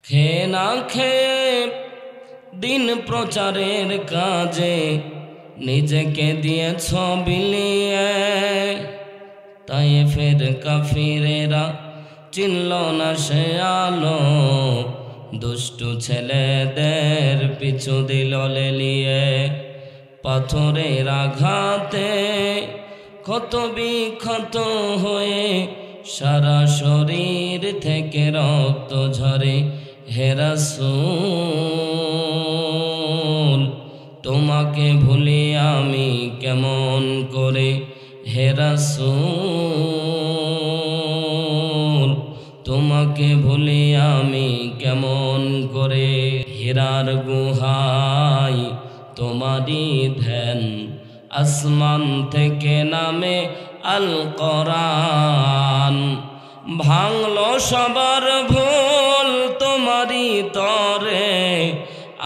খেয়ে না খেয়ে দিন প্রচারের কাজে নিজেকে দিয়েছ বিলিয়ে, তাই ফের কাফিরেরা চিনল না সে আলো, দুষ্টু ছেলেদের পিছু দিল লেলিয়ে। পাথরের আঘাতে ক্ষত বিক্ষত হয়ে সারা শরীর থেকে রক্ত ঝরে। হে রাসূল তোমাকে ভুলি আমি কেমন করে, হে রাসূল তোমাকে ভুলি আমি কেমন করে। হীরার গুহায় তোমারই ধ্যান, আসমান থেকে নামে আল কোরআন। ভাঙলো সবার ভুল তোমারই তরে,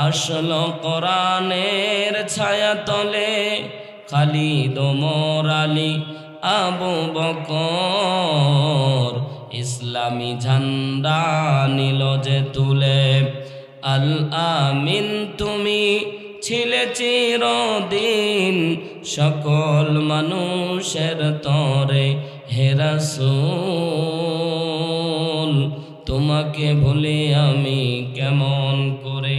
আসলো কোরআনের ছায়া তলে। খালিদ ওমর আলী আবু বকর ইসলামী ঝান্ডা নিল যে তুলে। আল আমিন তুমি ছিলে চিরদিন সকল মানুষের তরে। হে রাসূল তোমাকে ভুলি আমি কেমন করে।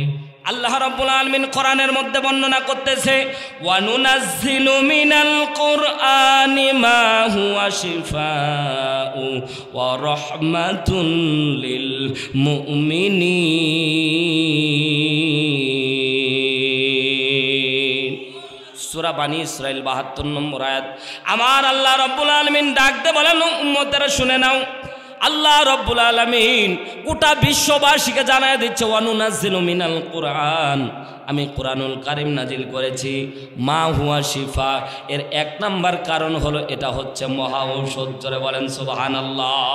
আল্লাহ রাব্বুল আলামিন কোরআনের মধ্যে বর্ণনা করতেছে, ওয়া নুনাজ্জিলু মিনাল কুরআনি মা হুয়া শিফাউ ওয়া রাহমাতুন লিল মুমিনিন। সূরা বানী ইসরাইল ৭২ নম্বর আয়াত। আমার আল্লাহ রাব্বুল আলামিন ডাক দিয়ে বলেন, উম্মতেরা শুনে নাও, আল্লাহ রাব্বুল আলামিন গোটা বিশ্ববাসীকে জানায় দিচ্ছে, ওয়া নুনাজ্জিলু মিনাল কুরআন, আমি কোরআনুল কারীম নাজিল করেছি। মা হুয়া শিফা, এর এক নাম্বার কারণ হলো এটা হচ্ছে মহা ঔষধ। জোরে বলেন সুবহানাল্লাহ।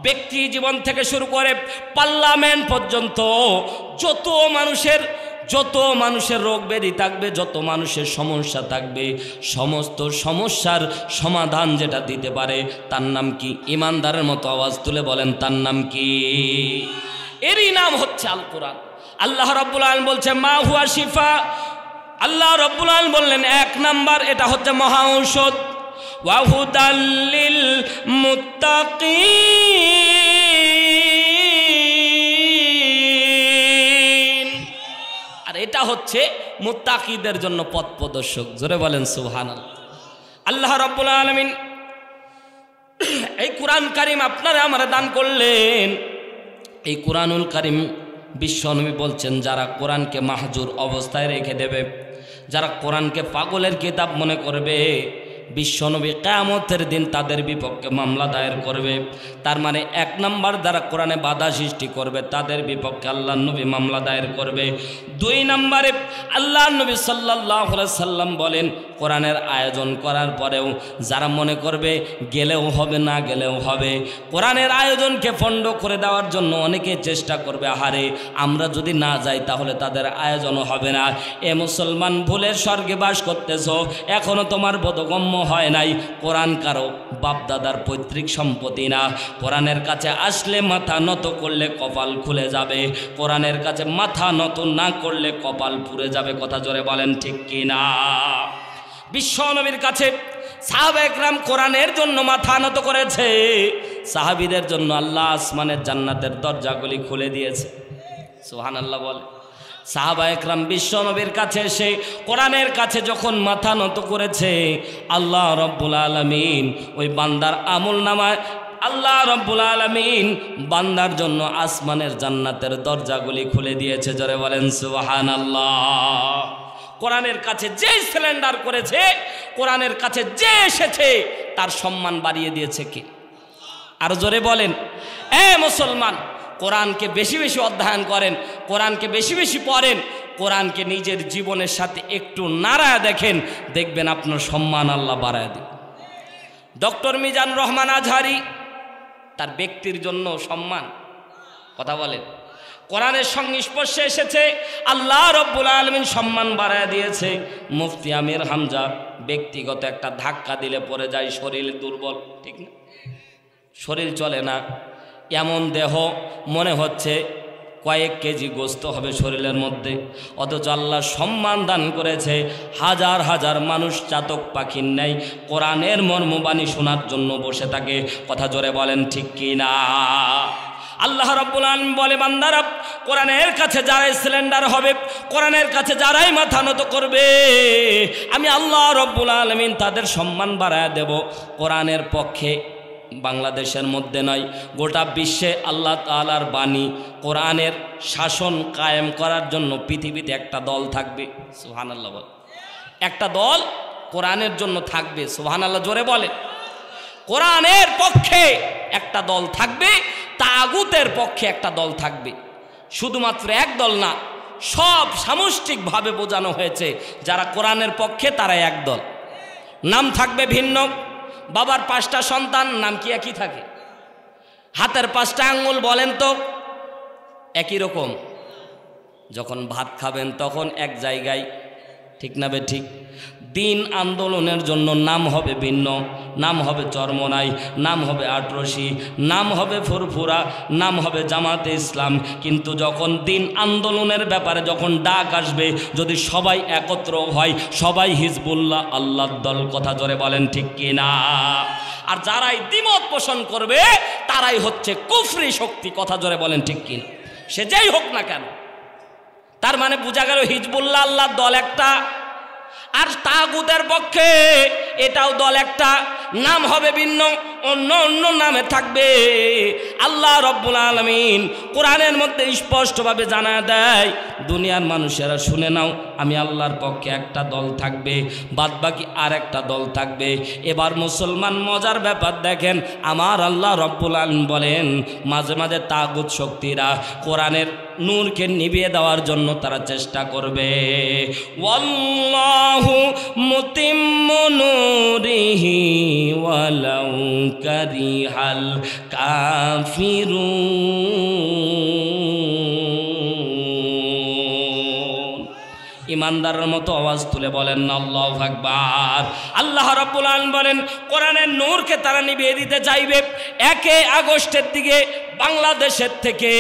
ব্যক্তি জীবন থেকে শুরু করে পার্লামেন্ট পর্যন্ত যত মানুষের রোগ ব্যাধি থাকবে, যত মানুষের সমস্যা থাকবে, সমস্ত সমস্যার সমাধান যেটা দিতে পারে তার নাম কি? ইমানদারের মতো আওয়াজ তুলে বলেন, তার নাম কি? এরই নাম হচ্ছে আল কোরআন। আল্লাহ রাব্বুল আলামিন বলছে মা হুয়া শিফা। আল্লাহ রাব্বুল আলামিন বললেন এক নাম্বার এটা হচ্ছে মহা ঔষধ। ওয়া হুদাল লিল মুত্তাকিন, আর এটা হচ্ছে মুত্তাকিদের জন্য পথ প্রদর্শক। জোরে বলেন সুবহানাল্লাহ। আল্লাহ রাব্বুল আলামিন এই কোরআন কারীম আপনারা আমারে দান করলেন। এই কোরআনুল কারীম বিশ্বনবী বলছেন, যারা কোরআনকে মাহজুর অবস্থায় রেখে দেবে, যারা কোরআনকে পাগলের কিতাব মনে করবে, বিশ্বনবী কিয়ামতের দিন তাদের বিপক্ষে মামলা দায়ের করবে। তার মানে এক নাম্বার, যারা কোরআনে বাধা সৃষ্টি করবে তাদের বিপক্ষে আল্লাহর নবী মামলা দায়ের করবে। দুই নম্বরে আল্লাহর নবী সাল্লাল্লাহু আলাইহি সাল্লাম বলেন, কোরআনের আয়োজন করার পরেও যারা মনে করবে গেলেও হবে না গেলেও হবে, কোরআনের আয়োজনকে পণ্ড করে দেওয়ার জন্য অনেকে চেষ্টা করবে, আহারে আমরা যদি না যাই তাহলে তাদের আয়োজনও হবে না। এ মুসলমান, ভুলের স্বর্গে বাস করতেছ, এখনো তোমার বোধগম্য হয় নাই। কোরআন কারো বাপদাদার পৈতৃক সম্পত্তি না। কোরআনের কাছে আসলে মাথা নত করলে কপাল খুলে যাবে, কোরআনের কাছে মাথা নত না করলে কপাল পুড়ে যাবে। কথা জোরে বলেন ঠিক কিনা? বিশ্বনবীর কাছে সাহাবা একরাম কোরআনের জন্য মাথা নত করেছে। সাহাবীদের জন্য আল্লাহ আসমানের জান্নাতের দরজাগুলি খুলে দিয়েছে। সুবহানাল্লাহ বলে। সাহাবা একরাম বিশ্বনবীর কাছে এসে কোরআনের কাছে যখন মাথা নত করেছে, আল্লাহ রাব্বুল আলামিন ওই বান্দার আমলনামায় আল্লাহ রাব্বুল আলামিন বান্দার জন্য আসমানের জান্নাতের দরজাগুলি খুলে দিয়েছে। জোরে বলেন সুবহানাল্লাহ। কোরআনের কাছে যে সিলিন্ডার করেছে, কোরআনের কাছে যে এসেছে, তার সম্মান বাড়িয়ে দিয়েছে কে? আর জোরে বলেন। এ মুসলমান, কোরআনকে বেশি বেশি অধ্যয়ন করেন, কোরআনকে বেশি বেশি পড়েন, কোরআনকে নিজের জীবনের সাথে একটু নাড়ায় দেখেন, দেখবেন আপনার সম্মান আল্লাহ বাড়ায় দেন। ডক্টর মিজান রহমান আজহারি, তার ব্যক্তির জন্য সম্মান। কথা বলেন। কোরআনের সংস্পর্শে এসেছে, আল্লাহ রাব্বুল আলামিন সম্মান বাড়ায় দিয়েছে। মুফতি আমির হামজা ব্যক্তিগত একটা ধাক্কা দিলে পড়ে যায়, শরীর দুর্বল, ঠিক না? শরীর চলে না, এমন দেহ মনে হচ্ছে কয়েক কেজি গোস্ত হবে শরীরের মধ্যে, অথচ আল্লাহ সম্মান দান করেছে হাজার হাজার মানুষ চাতক পাখির ন্যায় কোরআনের মর্মবাণী শোনার জন্য বসে থাকে। কথা জোরে বলেন ঠিক কি না? আল্লাহ রাব্বুল আলামিন বলে, বান্দারা কোরআনের কাছে যারাই সিলিন্ডার হবে, কোরআনের কাছে যারাই মাথা নত করবে, আমি আল্লাহ রাব্বুল আলামিন তাদের সম্মান বাড়ায় দেব। কোরআনের পক্ষে বাংলাদেশের মধ্যে নয়, গোটা বিশ্বে আল্লাহ তাআলার বাণী কোরআনের শাসন কায়েম করার জন্য পৃথিবীতে একটা দল থাকবে। সুবহানাল্লাহ বল, একটা দল কোরআনের জন্য থাকবে। সুবহানাল্লাহ জোরে বলে। কোরআনের পক্ষে একটা দল থাকবে, তাগুতের পক্ষে একটা দল থাকবে। শুধুমাত্র এক দল না, সব সামষ্টিকভাবে বোঝানো হয়েছে যারা কোরআনের পক্ষে তারা এক দল। নাম থাকবে ভিন্ন, বাবার 5টা সন্তান, নাম কি একই থাকে? হাতের 5টা আঙ্গুল বলেন তো একই রকম। যখন ভাত খাবেন তখন এক জায়গায়, ঠিক না বে ঠিক? দিন আন্দোলনের জন্য নাম হবে ভিন্ন, নাম হবে চরমনাই, নাম হবে আটরশি, নাম হবে ফুরফুরা, নাম হবে জামাতে ইসলাম। কিন্তু যখন দিন আন্দোলনের ব্যাপারে যখন ডাক আসবে, যদি সবাই একত্র হয়, সবাই হিজবুল্লাহ, আল্লাহর দল। কথা জোরে বলেন ঠিক কি না? আর যারাই দ্বিমত পোষণ করবে তারাই হচ্ছে কুফরি শক্তি। কথা জোরে বলেন ঠিক কি না? সে যেই হোক না কেন। তার মানে বোঝা গেল হিজবুল্লাহ আল্লাহর দল একটা, আর তাগুতের পক্ষে এটাও দল একটা, নাম হবে ভিন্ন, অন্য অন্য নামে থাকবে। আল্লাহ রাব্বুল আলামিন কোরআনের মধ্যে স্পষ্টভাবে জানায় দেয়, দুনিয়ার মানুষেরা শুনে নাও, আমি আল্লাহর পক্ষে একটা দল থাকবে, বাদ বাকি আর একটা দল থাকবে। এবার মুসলমান মজার ব্যাপার দেখেন, আমার আল্লাহ রাব্বুল আলামিন বলেন, মাঝে মাঝে তাগুত শক্তিরা কোরআনের নূরকে নিভিয়ে দেওয়ার জন্য তারা চেষ্টা করবে। ওয়াল্লাহু মুতিম্মু নূরিহি ওয়ালাউ কারিহাল কাফিরুন। ইমানদারের মতো আওয়াজ তুলে বলেন না আল্লাহু আকবার। আল্লাহ রাব্বুল আলামিন বলেন, কোরআনের নূরকে তারা নিভিয়ে দিতে চাইবে। 1 আগস্টের দিকে বাংলাদেশের থেকে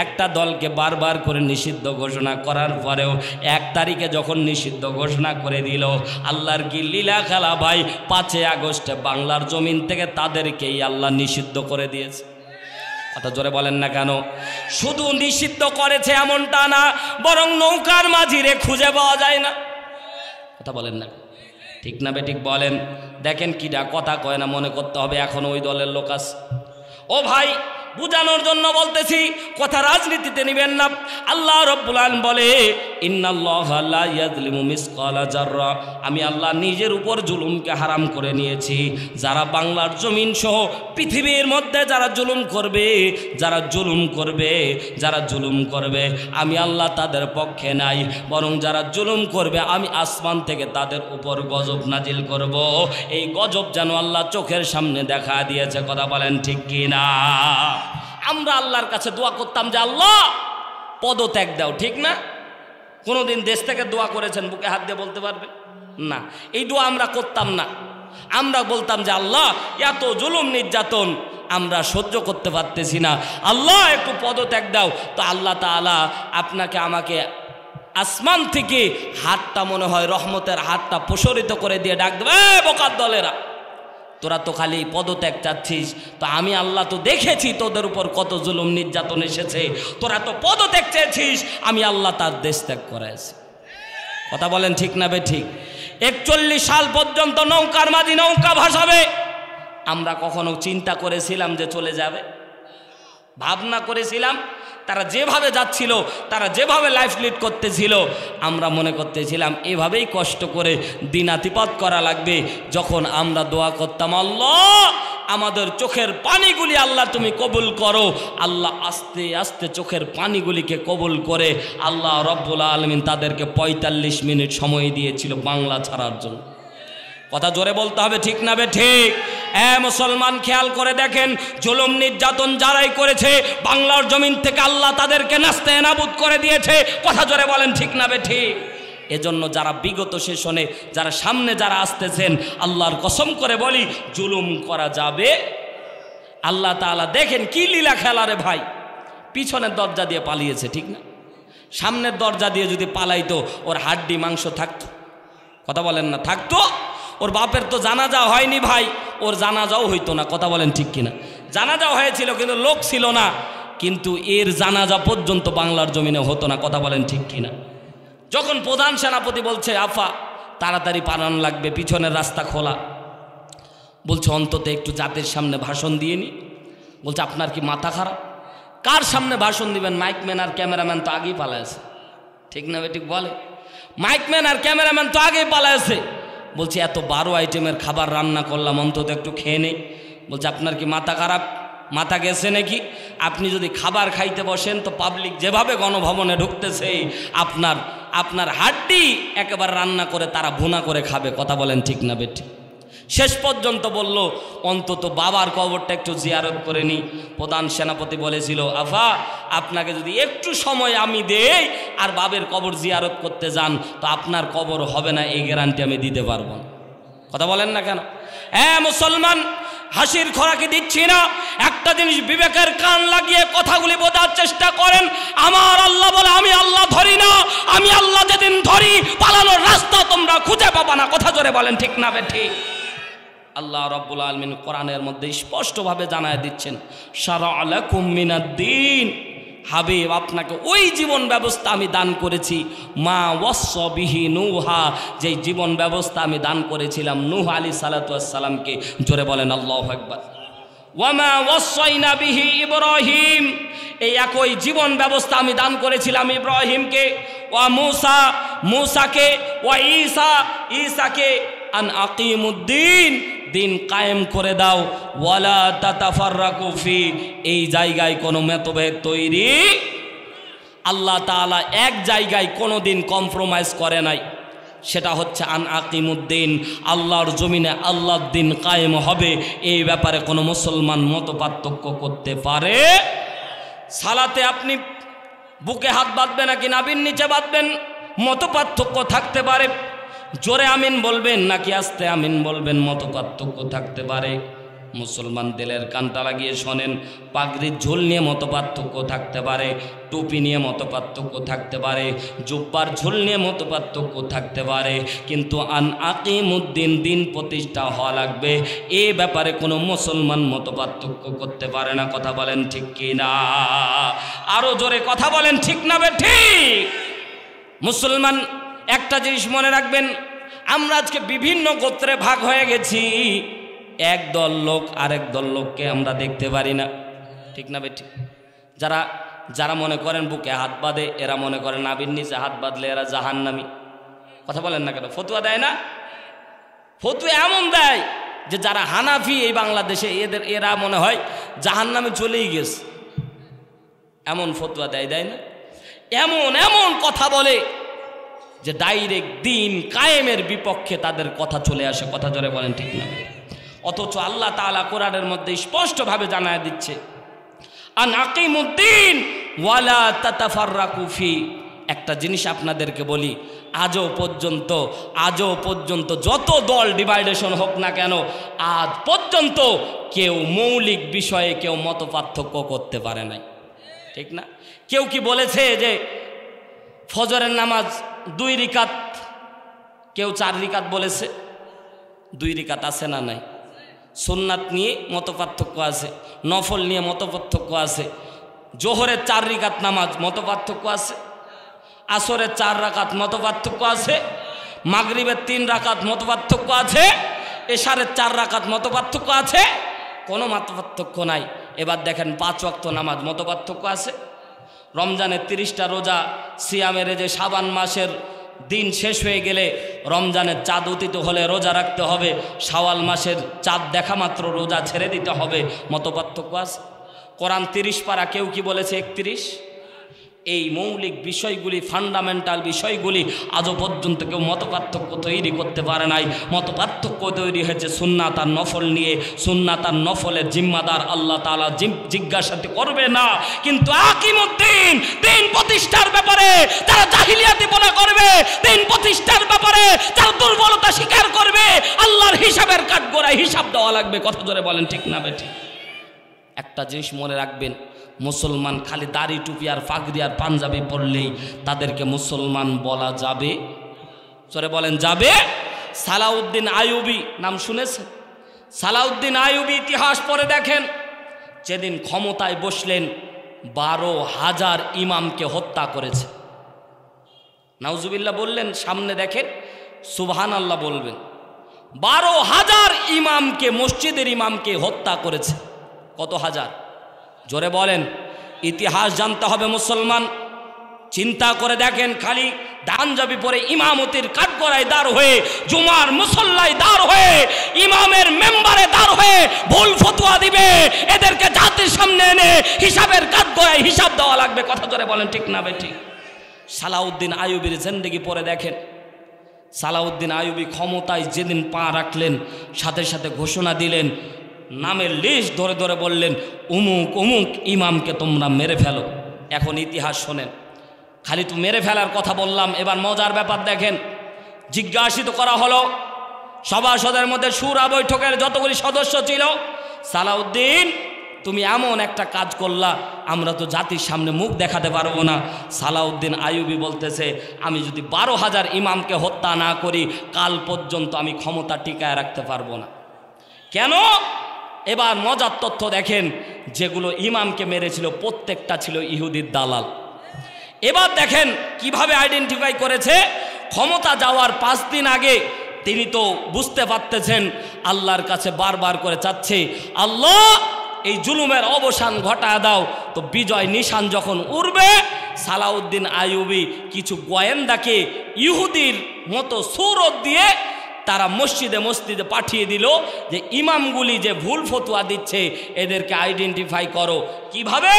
একটা দলকে বারবার করে নিষিদ্ধ ঘোষণা করার পরেও 1 তারিখে যখন নিষিদ্ধ ঘোষণা করে দিল, আল্লাহর কি লীলা খেলা ভাই! 5 আগস্টে বাংলার জমিন থেকে তাদেরকেই আল্লাহ নিষিদ্ধ করে দিয়েছে। কথা জোরে বলেন না কেন? শুধু নিষিদ্ধ করেছে এমনটা না, বরং নৌকার মাঝিরে খুঁজে পাওয়া যায় না। কথা বলেন না, ঠিক না বেঠিক বলেন? দেখেন কিডা কথা কয় না, মনে করতে হবে এখন ওই দলের লোক আছে। ও ভাই, বুঝানোর জন্য বলতেছি, কথা রাজনীতিতে নেবেন না। আল্লাহ রাব্বুল আলামিন বলে, ইন্নাল্লাহা লা ইয়াযলিমু মিসকালা যাররা, আমি আল্লাহ নিজের উপর জুলুমকে হারাম করে নিয়েছি। যারা বাংলার জমিন সহ পৃথিবীর মধ্যে যারা জুলুম করবে, যারা জুলুম করবে, যারা জুলুম করবে, আমি আল্লাহ তাদের পক্ষে নাই, বরং যারা জুলুম করবে আমি আসমান থেকে তাদের উপর গজব নাজিল করব। এই গজব যেন আল্লাহ চোখের সামনে দেখা দিয়েছে। কথা বলেন ঠিক কি না? আমরা আল্লাহর কাছে দোয়া করতাম যে আল্লাহ পদত্যাগ দাও, ঠিক না? কোনোদিন দেশ থেকে দোয়া করেছেন বুকে হাত দিয়ে বলতে পারবে না? এই দোয়া আমরা করতাম না। আমরা বলতাম যে আল্লাহ এত জুলুম নির্যাতন আমরা সহ্য করতে পারতেছি না, আল্লাহ একটু পদত্যাগ দাও। তো আল্লাহ তাআলা আপনাকে আমাকে আসমান থেকে হাতটা, মনে হয় রহমতের হাতটা প্রসারিত করে দিয়ে ডাক দেবে, বোকার দলেরা, তোরা তো খালি পদত্যাগ চাচ্ছিস, তো আমি আল্লাহ তো দেখেছি তোদের উপর কত জুলুম নির্যাতন এসেছে, তোরা তো পদত্যাগ চেয়েছিস, আমি আল্লাহ তার দেশ ত্যাগ করাইছি। কথা বলেন ঠিক না বে ঠিক? 41 সাল পর্যন্ত নৌকার মাঝি নৌকা ভাসাবে। আমরা কখনো চিন্তা করেছিলাম যে চলে যাবে? ভাবনা করেছিলাম? তারা যেভাবে যাচ্ছিল, তারা যেভাবে লাইফ লিড করতেছিল, আমরা মনে করতেছিলাম এভাবেই কষ্ট করে দিনাতিপাত করা লাগবে। যখন আমরা দোয়া করতাম, আল্লাহ আমাদের চোখের পানিগুলি আল্লাহ তুমি কবুল করো, আল্লাহ আস্তে আস্তে চোখের পানিগুলিকে কবুল করে আল্লাহ রব্বুল আলামিন তাদেরকে 45 মিনিট সময় দিয়েছিল বাংলা ছাড়ার জন্য। কথা জোরে বলতে হবে, ঠিক না বে ঠিক? মুসলমান খেয়াল করে দেখেন, জুলুম নির্যাতন যারাই করেছে বাংলার জমিন থেকে আল্লাহ তাদেরকে নাস্তে নাবুদ করে দিয়েছে। কথা জোরে বলেন ঠিক না বে ঠিক? এজন্য যারা বিগত সেশনে, যারা সামনে যারা আসতেছেন, আল্লাহর কসম করে বলি জুলুম করা যাবে। আল্লাহ তাআলা দেখেন কি লীলা খেলা রে ভাই! পিছনের দরজা দিয়ে পালিয়েছে, ঠিক না? সামনের দরজা দিয়ে যদি পালাইতো ওর হাড্ডি মাংস থাকতো, কথা বলেন না, থাকতো। ওর বাপের তো জানাজা হয়নি ভাই, ওর জানাজাও হইতো না, কথা বলেন ঠিক কিনা? জানাজাও হয়েছিল কিন্তু লোক ছিল না, কিন্তু এর জানাজা পর্যন্ত বাংলার জমিনে হতো না, কথা বলেন ঠিক কিনা? যখন প্রধান সেনাপতি বলছে আফা তাড়াতাড়ি পালানো লাগবে, পিছনের রাস্তা খোলা, বলছে অন্তত একটু জাতির সামনে ভাষণ দিয়ে নি। বলছে আপনার কি মাথা খারাপ? কার সামনে ভাষণ দিবেন? মাইকম্যান আর ক্যামেরাম্যান তো আগেই পালাইছে, ঠিক না বেঠিক বলে? মাইকম্যান আর ক্যামেরাম্যান তো আগেই পালাইছে। বলছে এত 12 আইটেমের খাবার রান্না করলাম, অন্তত একটু খেয়ে নেই। বলছে আপনার কি মাথা খারাপ? মাথা গেছে নাকি? আপনি যদি খাবার খাইতে বসেন তো পাবলিক যেভাবে গণভবনে ঢুকতেছে আপনার হাড্ডি একেবারে রান্না করে তারা ভুনা করে খাবে, কথা বলেন ঠিক না বেটি? শেষ পর্যন্ত বলল অন্তত বাবার কবরটা একটু জিয়ারত করে নি। প্রধান সেনাপতি বলেছিল আফা আপনাকে যদি একটু সময় আমি দেই আর বাবের কবর জিয়ারত করতে যান তো আপনার কবর হবে না, এই গ্যারান্টি আমি দিতে পারবো না। কথা বলেন না কেন? হ্যাঁ মুসলমান, হাসির খোরাকি দিচ্ছি না, একটা জিনিস বিবেকের কান লাগিয়ে কথাগুলি বোঝার চেষ্টা করেন। আমার আল্লাহ বলে আমি আল্লাহ ধরি না, আমি আল্লাহ যেদিন ধরি পালানোর রাস্তা তোমরা খুঁজে পাবা না, কথা জোরে বলেন ঠিক না বেঠিক? আল্লাহ রাব্বুল আলামিন কোরআনের মধ্যে স্পষ্টভাবে জানায় দিচ্ছেন শারা'a লাকুম মিনাদ-দীন, হাবিব আপনাকে ওই জীবন ব্যবস্থা আমি দান করেছি মা ওয়াসসা বিহি নূহা, যেই জীবন ব্যবস্থা আমি দান করেছিলাম নূহ আলাইহিস সালাতু ওয়াস সালামকে। জোরে বলেন আল্লাহু আকবার। ওয়া মা ওয়াসাইনা বিহি ইব্রাহিম, এই একই জীবন ব্যবস্থা আমি দান করেছিলাম ইব্রাহিমকে। ওয়া মূসাকে, ওয়া ঈসাকে আন আকিমুদ্দিন, দিন কায়েম করে দাও। ওয়ালা তাতাফাররাকু ফি, এই জায়গায় কোনো মতভেদ তৈরি। আল্লাহ তাআলা এক জায়গায় কোনো দিন কম্প্রোমাইজ করে নাই, সেটা হচ্ছে আন আকিমুদ্দিন, আল্লাহর জমিনে আল্লাহর দিন কায়েম হবে, এই ব্যাপারে কোনো মুসলমান মত পার্থক্য করতে পারে? সালাতে আপনি বুকে হাত বাঁধবেন নাকি নাভির নিচে বাঁধবেন, মত পার্থক্য থাকতে পারে। জোরে আমিন বলবেন নাকি আস্তে আমিন বলবেন, মত পার্থক্য থাকতে পারে। মুসলমান দিলের কানটা লাগিয়ে শোনেন, পাগড়ির ঝোল নিয়ে মত পার্থক্য থাকতে পারে, টুপি নিয়ে মত পার্থক্য থাকতে পারে, জুব্বার ঝোল নিয়ে মত পার্থক্য থাকতে পারে, কিন্তু আন আকিমুদ্দিন, দিন প্রতিষ্ঠা হওয়া লাগবে, এ ব্যাপারে কোনো মুসলমান মত পার্থক্য করতে পারে না, কথা বলেন ঠিক কি না? আরো জোরে কথা বলেন ঠিক না বে ঠিক? মুসলমান একটা জিনিস মনে রাখবেন, আমরা আজকে বিভিন্ন গোত্রে ভাগ হয়ে গেছি, এক দল লোক আরেক দল লোককে আমরা দেখতে পারি না, ঠিক না বেটি? যারা মনে করেন বুকে হাত বাঁধে এরা মনে করেন নাভির নিচে হাত বাঁধলে এরা জাহান্নামী, কথা বলেন না কেন? ফতুয়া দেয় না? ফতুয়া এমন দেয় যে যারা হানাফি এই বাংলাদেশে এরা মনে হয় জাহান্নামে চলেই গেছে, এমন ফতুয়া দেয় না? এমন কথা বলে যে ডাইরেক্ট দিন কায়েমের বিপক্ষে তাদের কথা চলে আসে, কথা জোরে বলেন ঠিক না? অথচ আল্লাহ তাআলা কোরআনের মধ্যে স্পষ্টভাবে জানায় দিচ্ছে আন আকিমুদ্দিন ওয়ালা তাতাফাররাকু ফি। একটা জিনিস আপনাদেরকে বলি, আজও পর্যন্ত যত দল ডিভাইডেশন হোক না কেন, আজ পর্যন্ত কেউ মৌলিক বিষয়ে কেউ মত পার্থক্য করতে পারে নাই, ঠিক না? কেউ কি বলেছে যে ফজরের নামাজ 2 রিকাত, কেউ 4 রিকাত বলেছে? 2 রিকাত আছে না নাই? সুন্নাত নিয়ে মত পার্থক্য আছে, নফল নিয়ে মত পার্থক্য আছে, জোহরের 4 রিকাত নামাজ মত পার্থক্য আছে, আসরের 4 রাকাত মত পার্থক্য আছে, মাগরিবের 3 রাকাত মত পার্থক্য আছে, এশারের 4 রাকাত মত পার্থক্য আছে, কোনো মত পার্থক্য নাই। এবার দেখেন 5 ওয়াক্ত নামাজ মত পার্থক্য আছে। রমজানের 30টা রোজা, সিয়ামের যে শাবান মাসের দিন শেষ হয়ে গেলে রমজানের চাঁদ উদিত হলে রোজা রাখতে হবে, শাওয়াল মাসের চাঁদ দেখা মাত্র রোজা ছেড়ে দিতে হবে, মত পার্থক্য আছে। কোরআন 30 পারা, কেউ কি বলেছে 31? এই মৌলিক বিষয়গুলি, ফান্ডামেন্টাল বিষয়গুলি আজও পর্যন্ত কেউ মত পার্থক্য তৈরি করতে পারে নাই। মত পার্থক্য তৈরি হয়েছে সুন্নাত আর নফল নিয়ে। সুন্নাত আর নফলের জিম্মাদার আল্লাহ তাআলা জিজ্ঞাসা করবে না, কিন্তু আকিমুদ্দিন, দিন প্রতিষ্ঠার ব্যাপারে যারা জাহিলিয়াতিপনা করবে, দিন প্রতিষ্ঠার ব্যাপারে যারা দুর্বলতা স্বীকার করবে, আল্লাহর হিসাবের কাঠগড়ায় হিসাব দেওয়া লাগবে, কথা জোরে বলেন ঠিক না বেঠিক? একটা জিনিস মনে রাখবেন, মুসলমান খালি দাড়ি টুপি আর পাগড়ি আর পাঞ্জাবি পরলেই তাদেরকে মুসলমান বলা যাবে? সরে বলেন যাবে? সালাউদ্দিন আইয়ুবী নাম শুনেছেন? সালাউদ্দিন আইয়ুবী ইতিহাস পড়ে দেখেন, যেদিন ক্ষমতায় বসলেন 12,000 ইমামকে হত্যা করেছে। নাউজুবিল্লাহ বললেন, সামনে দেখেন, সুবহানাল্লাহ বলবেন। 12,000 ইমামকে, মসজিদের ইমামকে হত্যা করেছে। কত হাজার? জোরে বলেন। ইতিহাস জানতে হবে মুসলমান। চিন্তা করে দেখেন, খালি পাঞ্জাবি পরে ইমামতির কাঠগড়ায় দাঁড় হয়ে, জুমার মুসল্লায় দাঁড় হয়ে, ইমামের মেম্বারে দাঁড় হয়ে ভুল ফতোয়া দিবে, এদেরকে জাতির সামনে এনে হিসাবের কাঠগড়ায় হিসাব দেওয়া লাগবে। কথা জোরে বলেন, ঠিক না বেঠিক? সালাউদ্দিন আইয়ুবীর জিন্দেগি পড়ে দেখেন। সালাউদ্দিন আইয়ুবী ক্ষমতায় যেদিন পা রাখলেন, সাথে সাথে ঘোষণা দিলেন, নামের লিস্ট ধরে ধরে বললেন, অমুক অমুক ইমামকে তোমরা মেরে ফেলো। এখন ইতিহাস শোনেন, খালি তো মেরে ফেলার কথা বললাম, এবার মজার ব্যাপার দেখেন। জিজ্ঞাসিত করা হলো সভাসদের মধ্যে, শুরা বৈঠকের যতগুলি সদস্য ছিল, সালাউদ্দিন তুমি এমন একটা কাজ করলা, আমরা তো জাতির সামনে মুখ দেখাতে পারবো না। সালাউদ্দিন আইয়ুবী বলতেছে, আমি যদি 12,000 ইমামকে হত্যা না করি, কাল পর্যন্ত আমি ক্ষমতা টিকায় রাখতে পারবো না। কেন? এবার মজার তথ্য দেখেন, যেগুলো ইমামকে মেরেছিল প্রত্যেকটা ছিল ইহুদির দালাল। এবার দেখেন কিভাবে আইডেন্টিফাই করেছে। ক্ষমতা যাওয়ার 5 দিন আগে তিনি তো বুঝতে পারতেছেন, আল্লাহর কাছে বারবার করে চাচ্ছে, আল্লাহ এই জুলুমের অবসান ঘটায় দাও। তো বিজয় নিশান যখন উড়বে, সালাউদ্দিন আইয়ুবী কিছু গোয়েন্দাকে ইহুদির মতো সূরত দিয়ে তারা মসজিদে মসজিদে পাঠিয়ে দিল যে ইমামগুলি যে ভুল ফতোয়া দিচ্ছে এদেরকে আইডেন্টিফাই করো। কিভাবে?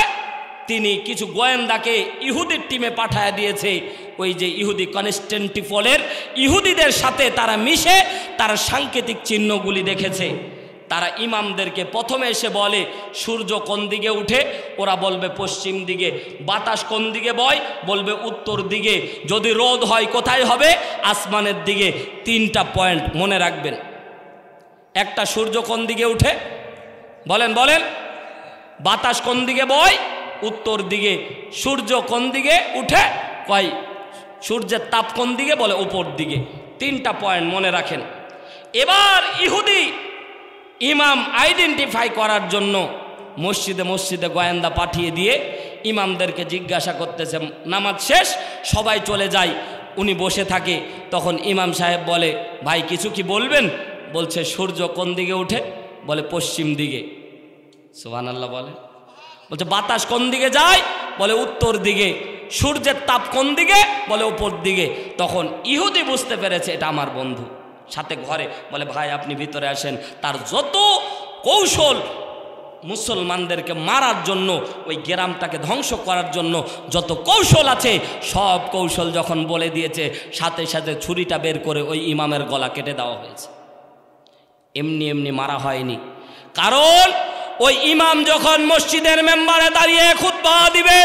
তিনি কিছু গোয়েন্দাকে ইহুদির টিমে পাঠায় দিয়েছে। ওই যে ইহুদি কনস্ট্যান্টিনোপলের ইহুদিদের সাথে তারা মিশে তারা সাংকেতিক চিহ্নগুলি দেখেছে। তারা ইমামদেরকে প্রথমে এসে বলে, সূর্য কোন দিকে উঠে? ওরা বলবে পশ্চিম দিকে। বাতাস কোন দিকে বয়? বলবে উত্তর দিকে। যদি রোদ হয় কোথায় হবে? আসমানের দিকে। 3টা পয়েন্ট মনে রাখবেন। একটা, সূর্য কোন দিকে উঠে? বলেন বলেন। বাতাস কোন দিকে বয়? উত্তর দিকে। সূর্য কোন দিকে উঠে? কয় সূর্যের তাপ কোন দিকে? বলে উপর দিকে। 3টা পয়েন্ট মনে রাখেন। এবার ইহুদি ইমাম আইডেন্টিফাই করার জন্য মসজিদে মসজিদে গোয়েন্দা পাঠিয়ে দিয়ে ইমামদেরকে জিজ্ঞাসা করতেছে। নামাজ শেষ, সবাই চলে যায়, উনি বসে থাকে। তখন ইমাম সাহেব বলে, ভাই কিছু কি বলবেন? বলছে, সূর্য কোন দিকে উঠে? বলে পশ্চিম দিকে। সুবহানাল্লাহ বলে। বলছে, বাতাস কোন দিকে যায়? বলে উত্তর দিকে। সূর্যের তাপ কোন দিকে? বলে উপর দিকে। তখন ইহুদি বুঝতে পেরেছে এটা আমার বন্ধু, সাথে ঘরে বলে, ভাই আপনি ভিতরে আসেন। তার যত কৌশল মুসলমানদেরকে মারার জন্য, ওই গ্রামটাকে ধ্বংস করার জন্য যত কৌশল আছে, সব কৌশল যখন বলে দিয়েছে, সাথে সাথে ছুরিটা বের করে ওই ইমামের গলা কেটে দেওয়া হয়েছে। এমনি এমনি মারা হয়নি, কারণ ওই ইমাম যখন মসজিদের মেম্বারে দাঁড়িয়ে খুতবা দিবে,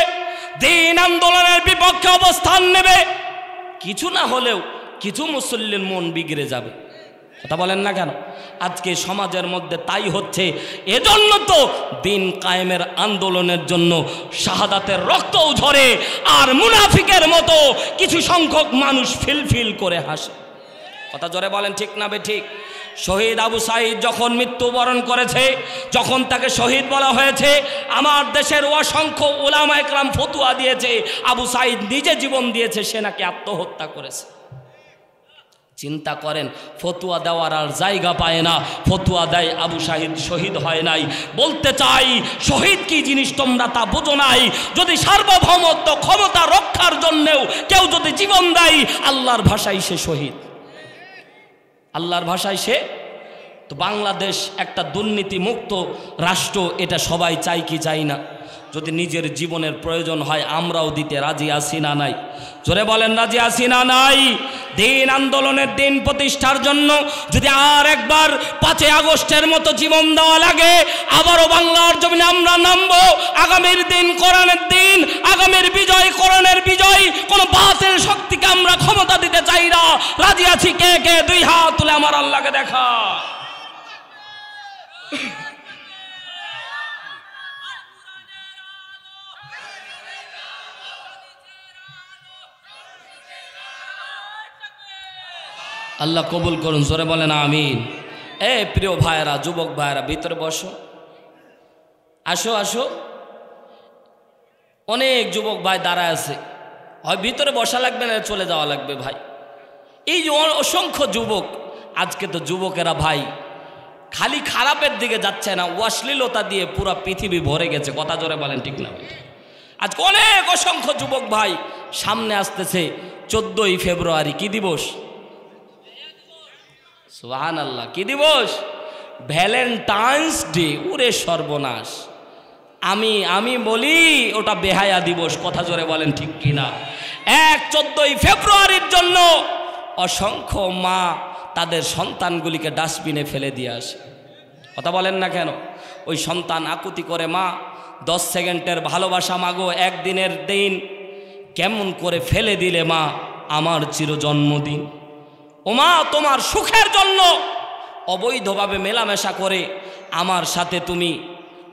দ্বীন আন্দোলনের বিপক্ষে অবস্থান নেবে, কিছু না হলেও কিছু মুসল্লির মন বিগড়ে যাবে। কথা বলেন না কেন? আজকে সমাজের মধ্যে তাই হচ্ছে। এজন্য তো দিন কায়েমের আন্দোলনের জন্য শাহাদাতের রক্তও ঝরে, আর মুনাফিকের মতো কিছু সংখ্যক মানুষ ফিলফিল করে হাসে। কথা জোরে বলেন, ঠিক না বেঠিক? শহীদ আবু সাঈদ যখন মৃত্যুবরণ করেছে, যখন তাকে শহীদ বলা হয়েছে, আমার দেশের অসংখ্য উলামা একরাম ফতোয়া দিয়েছে আবু সাঈদ নিজে জীবন দিয়েছে, সে নাকি আত্মহত্যা করেছে। চিন্তা করেন, ফতোয়া দেওয়ার আর জায়গা পায় না, ফতোয়া দেয় আবু সাঈদ শহীদ হয় নাই। বলতে চাই, শহীদ কি জিনিস তোমরা তা বোঝো নাই। যদি সার্বভৌমত্ব ক্ষমতা রক্ষার জন্যেও কেউ যদি জীবন দেয়, আল্লাহর ভাষায় সে শহীদ। আল্লাহর ভাষায় সে তো। বাংলাদেশ একটা দুর্নীতি মুক্ত রাষ্ট্র, এটা সবাই চাই কি চাই না? যদি নিজের জীবনের প্রয়োজন হয় আমরাও দিতে রাজি আছি না নাই? জোরে বলেন, রাজি আছি না নাই? দিন আন্দোলনের দিন প্রতিষ্ঠার জন্য যদি আর একবার 5 আগস্টের মতো জীবন দেওয়া লাগে, আবারও বাংলার জমিনে আমরা নামবো। আগামীর দিন কোরআনের দিন, আগামীর বিজয় কোরআনের বিজয়। কোনো বাতিল শক্তিকে আমরা ক্ষমতা দিতে চাই না। রাজি আছি কে কে? 2 হাত তুলে আমার আল্লাহকে দেখা। আল্লাহ কবুল করুন, জোরে বলেন আমিন। প্রিয় ভাইয়েরা, যুবক ভাইয়েরা, ভিতরে বসো, আসো আসো। অনেক যুবক ভাই দাঁড়ায় আছে, হয় ভিতরে বসা লাগবে না চলে যাওয়া লাগবে ভাই। এই যে অসংখ্য যুবক, আজকে তো যুবকেরা ভাই খালি খারাপের দিকে যাচ্ছে না, অশ্লীলতা দিয়ে পুরো পৃথিবী ভরে গেছে। কথা জোরে বলেন ঠিক না? আজকে অনেক অসংখ্য যুবক ভাই, সামনে আসতেছে 14ই ফেব্রুয়ারি, কি দিবস? সুবহানাল্লাহ, কি দিবস? Valentine's day. ওরে সর্বনাশ, আমি বলি ওটা বেহায়া দিবস। কথা জোরে বলেন ঠিক কিনা? 14ই ফেব্রুয়ারির জন্য অসংখ্য মা তাদের সন্তানগুলিকে ডাস্টবিনে ফেলে দিয়ে আসে। কথা বলেন না কেন? ওই সন্তান আকুতি করে, মা 10 সেকেন্ডের ভালোবাসা মাগো, একদিনের দিন কেমন করে ফেলে দিলে মা আমার চির জন্মদিন। ও মা, তোমার সুখের জন্য অবৈধভাবে মেলামেশা করে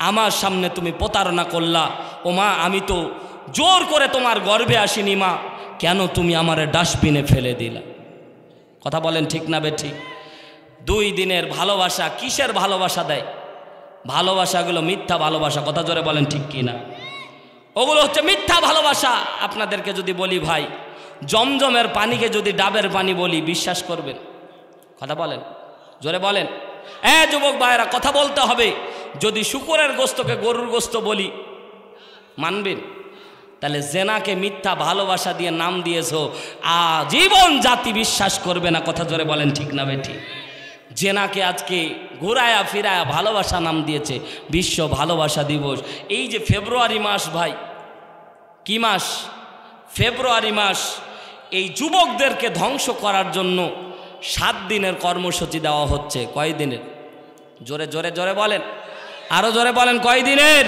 আমার সামনে তুমি প্রতারণা করলা। ও মা, আমি তো জোর করে তোমার গর্ভে আসিনি মা, কেন তুমি আমারে ডাস্টবিনে ফেলে দিলা? কথা বলেন ঠিক না বেঠিক? 2 দিনের ভালোবাসা কিসের ভালোবাসা দেয়? ভালোবাসাগুলো মিথ্যা ভালোবাসা। কথা জোরে বলেন ঠিক কি না? ওগুলো হচ্ছে মিথ্যা ভালোবাসা। আপনাদেরকে যদি বলি ভাই, জমজমের পানিকে যদি ডাবের পানি বলি, বিশ্বাস করবেন? কথা বলেন, জোরে বলেন। যুবক ভাইয়েরা, কথা বলতে হবে। যদি শুকরের গোস্তকে গরুর গোস্ত বলি, মানবেন? তাহলে জেনাকে মিথ্যা ভালোবাসা দিয়ে নাম দিয়েছো, আজীবন জাতি বিশ্বাস করবে না। কথা জোরে বলেন ঠিক না বেঠি? জেনাকে আজকে ঘুরায়া ফিরায়া ভালোবাসা নাম দিয়েছে বিশ্ব ভালোবাসা দিবস। এই যে ফেব্রুয়ারি মাস ভাই, কি মাস? ফেব্রুয়ারি মাস। এই যুবকদেরকে ধ্বংস করার জন্য 7 দিনের কর্মসূচি দেওয়া হচ্ছে। কয় দিনের? জোরে জোরে জোরে বলেন, আরো জোরে বলেন, কয় দিনের?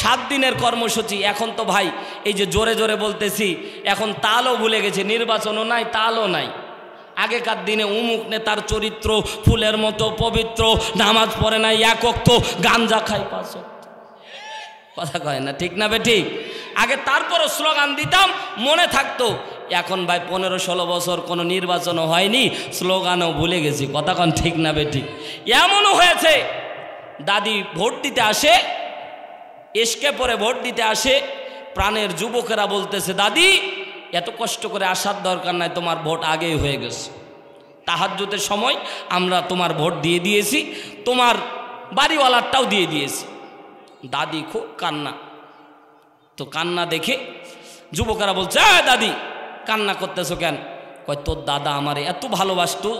7 দিনের কর্মসূচি। এখন তো ভাই এই যে জোরে জোরে বলতেছি, এখন তালও ভুলে গেছে, নির্বাচনও নাই, তালও নাই। আগেকার দিনে উমুক নেতার চরিত্র ফুলের মতো পবিত্র, নামাজ পড়ে না, 1 ওয়াক্ত, গাঞ্জা খায় 5 ওয়াক্ত। কথা কয় না ঠিক না বেঠিক? আগে তারপরও স্লোগান দিতাম, মনে থাকতো। এখন ভাই 15-16 বছর কোনো নির্বাচনও হয়নি, স্লোগানও ভুলে গেছি। কথা কন ঠিক না বেঠিক? এমনও হয়েছে, দাদি ভোট দিতে আসে, এসকে পরে ভোট দিতে আসে, প্রাণের যুবকেরা বলতেছে, দাদি এত কষ্ট করে আসার দরকার নাই, তোমার ভোট আগেই হয়ে গেছে। তাহাজ্জুদের সময় আমরা তোমার ভোট দিয়ে দিয়েছি, তোমার বাড়িওয়ালারটাও দিয়ে দিয়েছি। দাদি খুব কান্না। তো কান্না দেখে যুবকেরা বলছে, দাদি কান্না করতেছো কেন? কয়, তোর দাদা আমারে এত ভালোবাসতো,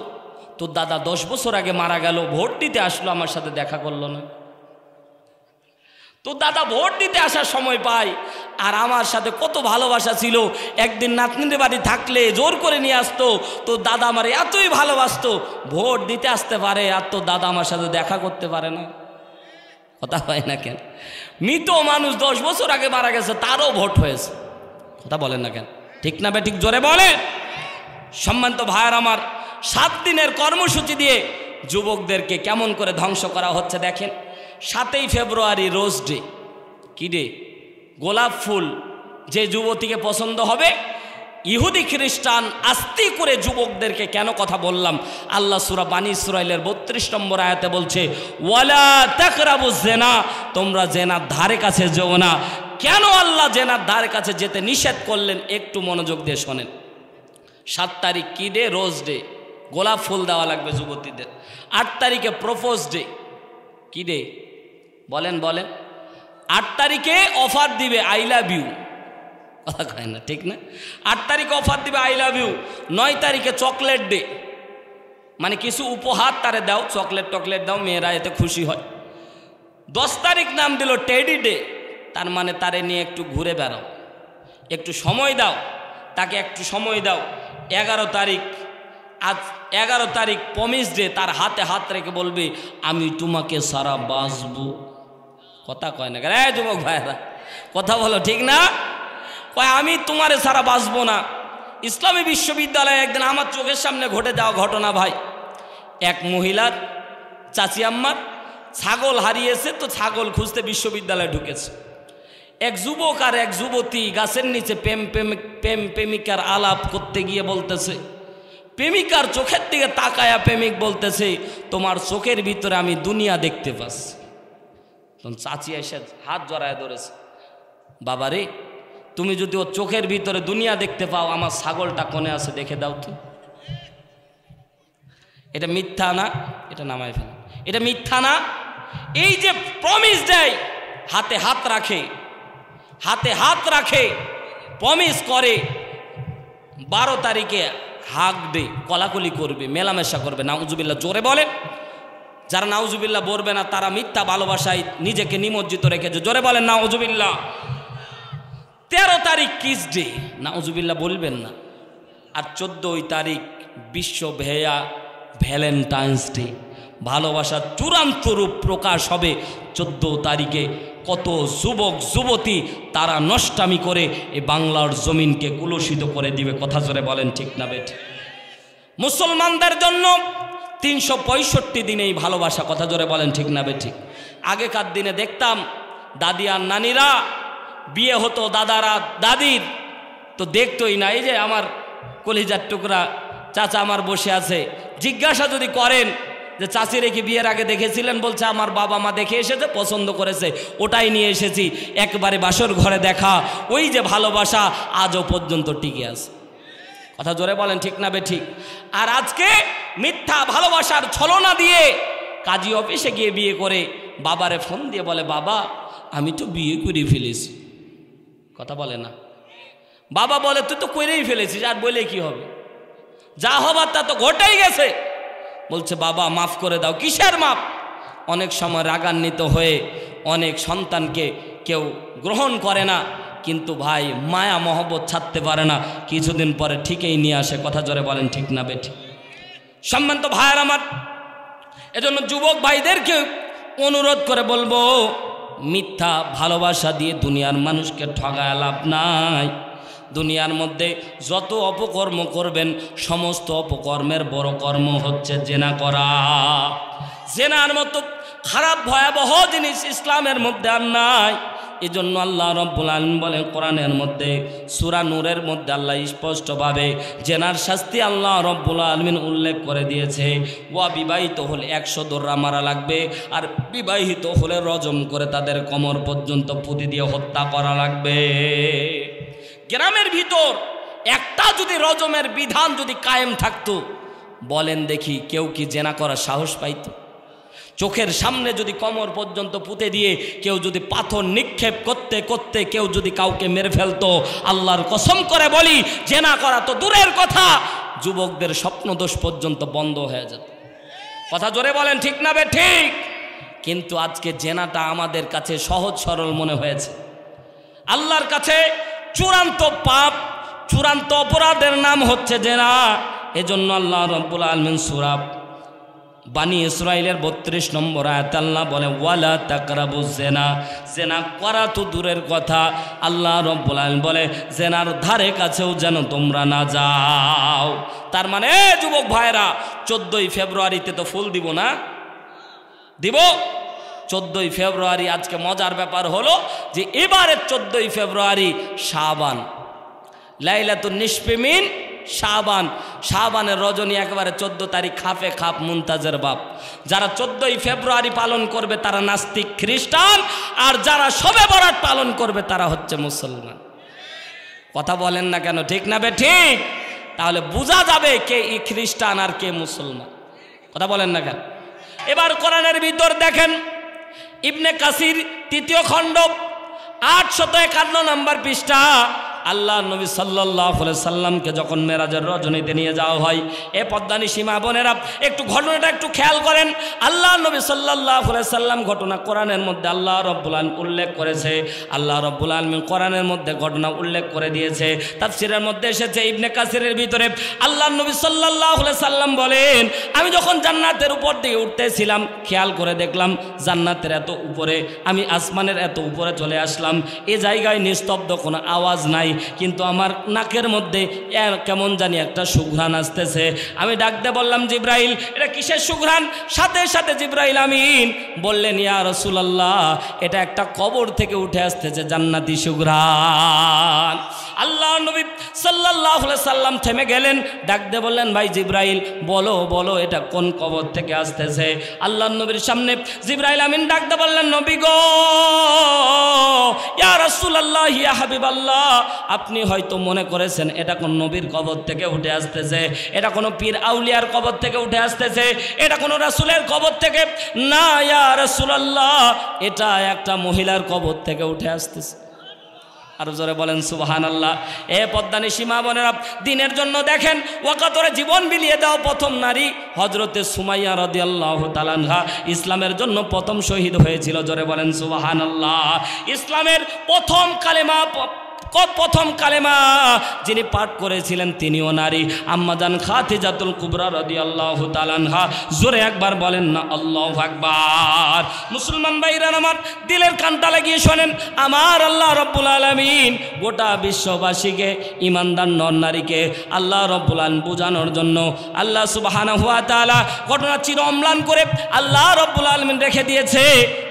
তোর দাদা 10 বছর আগে মারা গেল, ভোট দিতে আসলো, আমার সাথে দেখা করলো না। তোর দাদা ভোট দিতে আসার সময় পায়, আর আমার সাথে কত ভালোবাসা ছিল। একদিন নাতনিদের বাড়ি থাকলে জোর করে নিয়ে আসতো। তোর দাদা আমার এতই ভালোবাসতো, ভোট দিতে আসতে পারে, আর তোর দাদা আমার সাথে দেখা করতে পারে না। কথা হয় না কেন? মৃত মানুষ 10 বছর আগে মারা গেছে, তারও ভোট হয়েছে। কথা বলেন না কেন? ঠিক না বেঠিক? জোরে বলেন। সম্মানিত ভাইয়ার আমার, 7 দিনের কর্মসূচি দিয়ে যুবকদেরকে কেমন করে ধ্বংস করা হচ্ছে দেখেন। 7ই ফেব্রুয়ারি রোজ ডে। কি ডে? গোলাপ ফুল যে যুবতীকে পছন্দ হবে। ইহুদি খ্রিস্টান আস্তি করে যুবকদেরকে কেন কথা বললাম? আল্লাহ সূরা বানী ইসরাঈলের 32 নম্বর আয়াতে বলছে, ওয়ালা তাকরাবুজ জিনা, তোমরা জেনার ধারে কাছে যেও না। কেন আল্লাহ জেনার ধারে কাছে যেতে নিষেধ করলেন? একটু মনোযোগ দিয়ে শোনেন। 7 তারিখ কি ডে? Rose day. গোলাপ ফুল দেওয়া লাগবে যুবতীদের। 8 তারিখে প্রপোজ ডে। কি ডে? বলেন বলেন। 8 তারিখে অফার দিবে আই লাভ ইউ। কথা কয় না ঠিক না? 8 তারিখে অফার দিবে আই লাভ ইউ। 9 তারিখে চকলেট ডে, মানে কিছু উপহার তারে দাও, চকলেট টকলেট দাও, মেয়েরা এতে খুশি হয়। 10 তারিখ নাম দিল টেডি ডে, তার মানে তারে নিয়ে একটু ঘুরে বেড়াও, একটু সময় দাও, তাকে একটু সময় দাও। 11 তারিখ, আজ 11 তারিখ প্রমিস ডে, তার হাতে হাত রেখে বলবে আমি তোমাকে সারা বাঁচবো। কথা কয় না? যুবক ভাইরা কথা বলো ঠিক না? কয় আমি তোমারে সারা বাঁচবো না। ইসলামী বিশ্ববিদ্যালয়ে একদিন আমার চোখের সামনে ঘটে যাওয়া ঘটনা ভাই। এক মহিলার চাচি আম্মার ছাগল হারিয়েছে, তো ছাগল খুঁজতে বিশ্ববিদ্যালয়ে ঢুকেছে। এক যুবক আর এক যুবতী গাছের নিচে প্রেমিকার আলাপ করতে গিয়ে বলতেছে, প্রেমিকার চোখের দিকে তাকায়া প্রেমিক বলতেছে, তোমার চোখের ভিতরে আমি দুনিয়া দেখতে পাচ্ছি। তখন চাচি এসে হাত জড়ায় ধরেছে, বাবা রে, তুমি যদি ওর চোখের ভিতরে দুনিয়া দেখতে পাও, আমার ছাগলটা কোণে আছে দেখে দাও তো। এটা মিথ্যা না? এটা নামায় ফেলা, এটা মিথ্যা না? এই যে প্রমিস দেয়, হাতে হাত রাখে, হাতে হাত রাখে, প্রমিস করে 12 তারিখে হাঁকবে, কলাকলি করবে, মেলামেশা করবে, নাউজুবিল্লাহ জোরে বলেন। যারা নাউজুবিল্লাহ বলবে না তারা মিথ্যা ভালোবাসায় নিজেকে নিমজ্জিত রেখেছে, জোরে বলেন নাউজুবিল্লাহ। 13 তারিখ কিস ডে, নাউজুবিল্লাহ বলবেন না। আর 14 তারিখ বিশ্ব ভ্যালেন্টাইন্স ডে, ভালোবাসার চূড়ান্ত রূপ প্রকাশ হবে 14 তারিখে। কত যুবক যুবতী তারা নষ্টামি করে এই বাংলার জমিনকে কুলুষিত করে দিবে, কথা জোরে বলেন ঠিক না বেঠিক? মুসলমানদের জন্য 365 দিনেই ভালোবাসা, কথা জোরে বলেন ঠিক না বেঠিক? আগেকার দিনে দেখতাম দাদি আর নানিরা বিয়ে হতো, দাদারা দাদির তো দেখতোই না। এই যে আমার কলিজার টুকরা চাচা আমার বসে আছে, জিজ্ঞাসা যদি করেন যে চাচিরে কি বিয়ের আগে দেখেছিলেন, বলছে আমার বাবা মা দেখে এসেছে, পছন্দ করেছে, ওটাই নিয়ে এসেছি। একবারে বাসর ঘরে দেখা, ওই যে ভালোবাসা আজও পর্যন্ত টিকে আছে, কথা জোরে বলেন ঠিক না বেঠিক? আর আজকে মিথ্যা ভালোবাসার ছলনা দিয়ে কাজী অফিসে গিয়ে বিয়ে করে বাবারে ফোন দিয়ে বলে, বাবা আমি তো বিয়ে করে ফেলেছি, কথা বলে না। বাবা বলে, তুই তো করেই ফেলেছিস, আর বলে কি হবে, যা হবার তা তো ঘটেই গেছে। বলছে, বাবা মাফ করে দাও। কিসের মাপ? অনেক সময় রাগান্বিত হয়ে অনেক সন্তানকে কেউ গ্রহণ করে না, কিন্তু ভাই মায়া মহব্বত ছাড়তে পারে না, কিছুদিন পরে ঠিকই নিয়ে আসে, কথা জোরে বলেন ঠিক না বেঠিক? সম্মানিত ভাইয়ের আমার, এজন্য যুবক ভাইদেরকে অনুরোধ করে বলবো, মিথ্যা ভালোবাসা দিয়ে দুনিয়ার মানুষকে ঠগায় লাভ নাই। দুনিয়ার মধ্যে যত অপকর্ম করবেন, সমস্ত অপকর্মের বড় কর্ম হচ্ছে জেনা করা। জেনার মতো খারাপ ভয়াবহ জিনিস ইসলামের মধ্যে আর নাই। এজন্য আল্লাহ রাব্বুল আলামিন বলেন কোরআনের মধ্যে, সূরা নূরের মধ্যে আল্লাহ স্পষ্টভাবে জেনার শাস্তি আল্লাহ রাব্বুল আলামিন উল্লেখ করে দিয়েছে। বিবাহিত হলে 100 দৌড়া মারা লাগবে, আর বিবাহিত হলে রজম করে তাদের কোমর পর্যন্ত পুঁতি দিয়ে হত্যা করা লাগবে। গ্রামের ভিতর একটা যদি রজমের বিধান যদি কায়েম থাকতো, বলেন দেখি কেউ কি জেনা করার সাহস পাইত? চোখের সামনে যদি কোমর পর্যন্ত পুঁতে দিয়ে কেউ যদি পাথর নিক্ষেপ করতে করতে কেউ যদি কাউকে মেরে ফেলতো, আল্লাহর কসম করে বলি জেনা করা তো দূরের কথা, যুবকদের স্বপ্নদোষ পর্যন্ত বন্ধ হয়ে যেত, কথা জোরে বলেন ঠিক না বেঠিক? কিন্তু আজকে জেনাটা আমাদের কাছে সহজ সরল মনে হয়েছে। আল্লাহর কাছে চূড়ান্ত পাপ, চূড়ান্ত অপরাধের নাম হচ্ছে জেনা। এজন্য আল্লাহ রাব্বুল আলামিন সূরা বানি ইসরাইলের 32 নম্বর আয়াত আল্লাহ বলে, ওয়ালা তাকরাবুজ জিনা, জেনা করা তো দূরের কথা, আল্লাহ রাব্বুল আলামিন বলে জেনার ধারে কাছেও যেন তোমরা না যাও। তার মানে যুবক ভাইরা, 14ই ফেব্রুয়ারিতে তো ফুল দিব না? দিব। 14ই ফেব্রুয়ারি আজকে মজার ব্যাপার হলো যে এবারের 14ই ফেব্রুয়ারি শাবান, লাইলাতুন নিসফি মিন শাবান, শাবানের রজনী একেবারে 14 তারিখ খাপে খাপ মুনতাজের বাপ। যারা 14ই ফেব্রুয়ারি পালন করবে তারা নাস্তিক খ্রিস্টান, আর যারা শবে বরাত পালন করবে তারা হচ্ছে মুসলমান। কথা বলেন না কেন, ঠিক না বেঠিক? তাহলে বোঝা যাবে কে খ্রিস্টান আর কে মুসলমান, কথা বলেন না কেন? এবার কোরআনের ভিতর দেখেন, ইবনে কাসির 3য় খণ্ড 851 নম্বর পৃষ্ঠা, আল্লাহ নবী সাল্লাল্লাহু আলাইহি সাল্লামকে যখন মেরাজের রজনীতে নিয়ে যাওয়া হয়, এ পদ্মানি সীমা বোনেরা একটু ঘটনাটা একটু খেয়াল করেন। আল্লাহ নবী সাল্লাল্লাহু আলাইহি সাল্লাম ঘটনা কোরআনের মধ্যে আল্লাহ রাব্বুল আলামিন উল্লেখ করেছে। আল্লাহ রাব্বুল আলামিন কোরআনের মধ্যে ঘটনা উল্লেখ করে দিয়েছে, তাফসীরের মধ্যে এসেছে। ইবনে কাসিরের ভিতরে আল্লাহ নবী সাল্লাল্লাহু আলাইহি সাল্লাম বলেন, আমি যখন জান্নাতের উপর দিকে উঠতেছিলাম, খেয়াল করে দেখলাম জান্নাতের এত উপরে, আমি আসমানের এত উপরে চলে আসলাম, এ জায়গায় নিস্তব্ধ, কোনো আওয়াজ নাই, কিন্তু আমার নাকের মধ্যে কেমন জানি একটা সুঘ্রাণ আসতেছে। আমি ডাকতে বললাম জিব্রাইল এটা কিসের সুঘ্রাণ? সাথে সাথে জিব্রাইল আমিন বললেন ইয়া রাসূলুল্লাহ এটা একটা কবর থেকে উঠে আসতেছে জান্নাতি সুঘ্রাণ। আল্লাহ নবী সাল্লাল্লাহু আলাইহি সাল্লাম থেমে গেলেন, ডাকতে বললেন ভাই জিব্রাইল বলো বলো এটা কোন কবর থেকে আসতেছে? আল্লাহ নবীর সামনে জিব্রাইল আমিন ডাকতে বললেন নবী গো ইয়া রাসূলুল্লাহ ইয়া হাবিবাল্লাহ আপনি হয়তো মনে করেছেন এটা কোন নবীর কবর থেকে উঠে আসতেছে, এটা কোনো পীর আউলিয়ার কবর থেকে উঠে আসতেছে, এটা কোনো রাসূলের কবর থেকে না ইয়া রাসূলুল্লাহ এটা একটা মহিলার কবর থেকে উঠে আসতেছে। আর জোরে বলেন সুবহানাল্লাহ। এ পদ্মানিশী মা বোনেরা দিনের জন্য দেখেন ওয়াকাতরে জীবন বিলিয়ে দেওয়া প্রথম নারী হযরতে সুমাইয়া রাদিয়াল্লাহু তাআলা আনহা ইসলামের জন্য প্রথম শহীদ হয়েছিল। জোরে বলেন সুবহানাল্লাহ। ইসলামের প্রথম কালেমা যিনি পাঠ করেছিলেন তিনিও নারী, আম্মাজান খাদিজাতুল কুবরা রাদিয়াল্লাহু তাআলা আনহা। জোরে একবার বলেন না আল্লাহু আকবার। মুসলমান ভাইরা আমার দিলের কানটা লাগিয়ে শোনেন, আমার আল্লাহ রাব্বুল আলামিন গোটা বিশ্ববাসীকে ঈমানদার নর নারীকে আল্লাহ রাব্বুল আলামিন বোঝানোর জন্য আল্লাহ সুবহানাহু ওয়া তাআলা ঘটনা চির অম্লান করে আল্লাহ রাব্বুল আলামিন রেখে দিয়েছে।